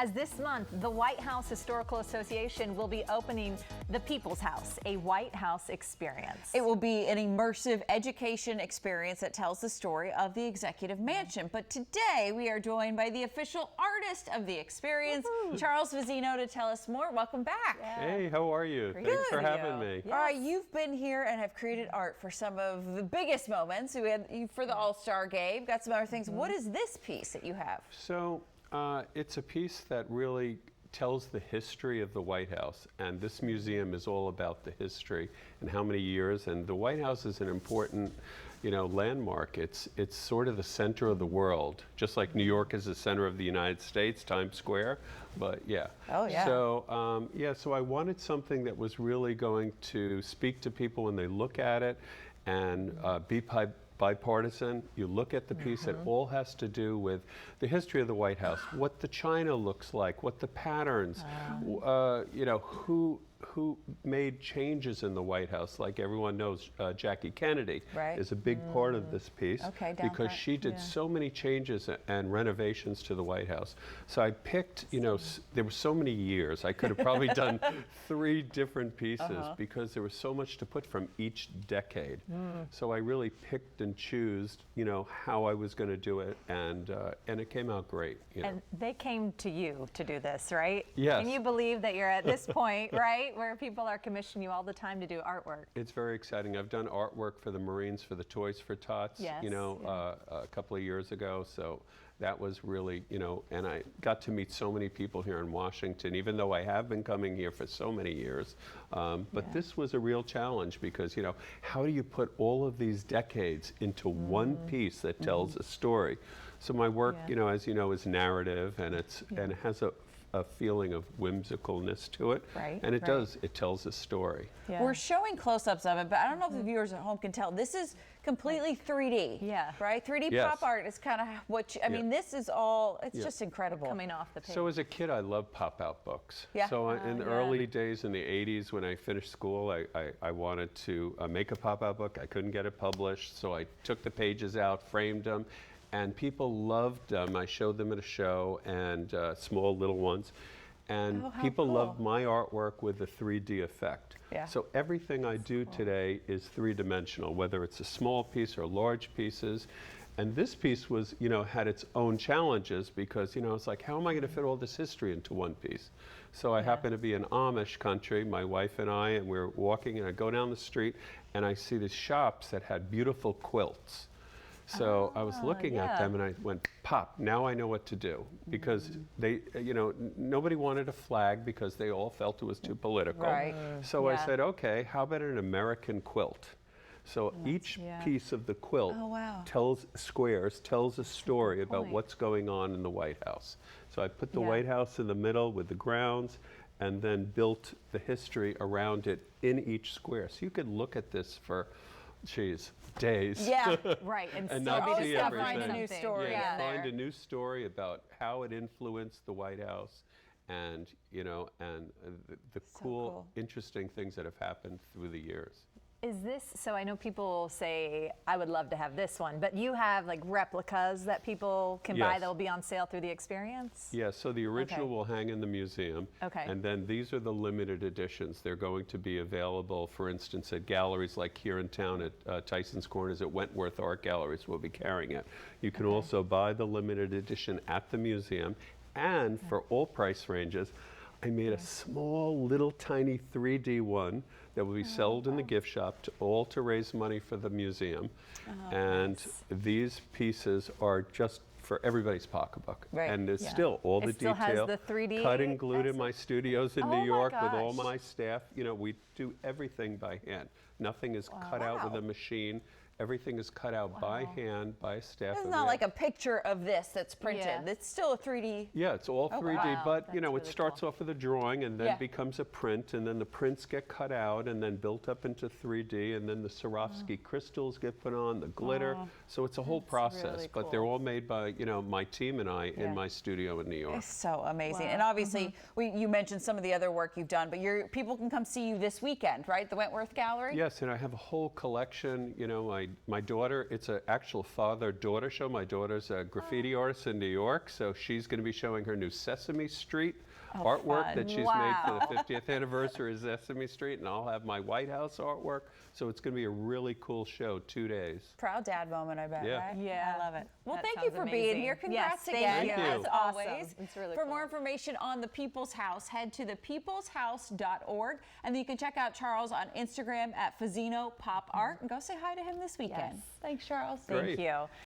As this month, the White House Historical Association will be opening the People's House, a White House experience. It will be an immersive education experience that tells the story of the Executive Mansion. But today we are joined by the official artist of the experience, Charles Fazzino, to tell us more. Welcome back. Yeah. Hey, how are you? Thanks for having me. Yes. All right, you've been here and have created art for some of the biggest moments. We had for the All-Star Game, got some other things. What is this piece that you have? So it's a piece that really tells the history of the White House, and this museum is all about the history and how many years. And the White House is an important, landmark. It's sort of the center of the world, just like New York is the center of the United States, Times Square. But yeah. Oh yeah. So so I wanted something that was really going to speak to people when they look at it, and be bipartisan. You look at the piece, it all has to do with the history of the White House, what the china looks like, what the patterns, who made changes in the White House. Like everyone knows, Jackie Kennedy is a big part of this piece because she did so many changes and renovations to the White House. So I picked, there were so many years. I could have probably done 3 different pieces because there was so much to put from each decade. So I really picked and chose, how I was going to do it, and it came out great. And they came to you to do this, right? Yes. Can you believe that you're at this point, right, where people are commissioning you all the time to do artwork? It's very exciting. I've done artwork for the Marines for the Toys for Tots, a couple of years ago. So that was really, and I got to meet so many people here in Washington, even though I have been coming here for so many years. But this was a real challenge because, how do you put all of these decades into one piece that tells a story? So my work, as you know, is narrative, and it has a feeling of whimsicalness to it, and it does. It tells a story. We're showing close-ups of it, but I don't know if the viewers at home can tell. This is completely 3D. Right. 3D pop art is kind of what I mean. This is all. It's just incredible. Coming off the page. So as a kid, I loved pop-out books. So in the early days in the '80s, when I finished school, I wanted to make a pop-out book. I couldn't get it published, so I took the pages out, framed them. And people loved them. I showed them at a show, and small little ones. And people loved my artwork with the 3D effect. So everything I do today is 3-dimensional, whether it's a small piece or large pieces. And this piece was, had its own challenges because, it's like, how am I going to fit all this history into one piece? So I happen to be in Amish country, my wife and I, and we're walking, and I go down the street, and I see these shops that had beautiful quilts. So I was looking at them and I went, pop, now I know what to do. Because they, nobody wanted a flag because they all felt it was too political. So I said, okay, how about an American quilt? So each piece of the quilt tells a story about what's going on in the White House. So I put the White House in the middle with the grounds, and then built the history around it in each square. So you could look at this for, days. And not see everything. Find a new story. Find a new story about how it influenced the White House, and the cool, interesting things that have happened through the years. Is this, so I know people say, I would love to have this one, but you have like replicas that people can buy that will be on sale through the experience? Yes, so the original will hang in the museum. And then these are the limited editions. They're going to be available, for instance, at galleries like here in town at Tyson's Corners at Wentworth Art Galleries will be carrying it. You can also buy the limited edition at the museum, and for all price ranges, I made a small, little, tiny 3D one that will be sold in the gift shop, all to raise money for the museum. And these pieces are just for everybody's pocketbook. And there's still all the detail. Has the 3D cut and glued in my studios in New York with all my staff. We do everything by hand. Nothing is cut out with a machine. Everything is cut out by hand by a staff. It's not like a picture of this that's printed. It's still a 3D. Yeah, it's all 3D, but it starts off with a drawing and then becomes a print, and then the prints get cut out and then built up into 3D, and then the Swarovski crystals get put on, the glitter. So it's a whole process, but they're all made by my team and I in my studio in New York. It's so amazing. And obviously, you mentioned some of the other work you've done, but people can come see you this weekend, right? The Wentworth Gallery? Yes, and I have a whole collection. I my daughter, it's an actual father-daughter show. My daughter's a graffiti artist in New York, so she's going to be showing her new Sesame Street artwork fun. that she's made for the 50th anniversary of Sesame Street, and I'll have my White House artwork. So it's going to be a really cool show, 2 days. Proud dad moment, I bet, Yeah. right? Yeah. I love it. Well, That thank you sounds for amazing. being here. Congrats Yes, again, thank you. as That's always. awesome. It's really For cool. more information on the People's House, head to thepeopleshouse.org, and then you can check out Charles on Instagram at Fazzino Pop Art, and go say hi to him this weekend. Yes. Thanks, Charles. Great. Thank you.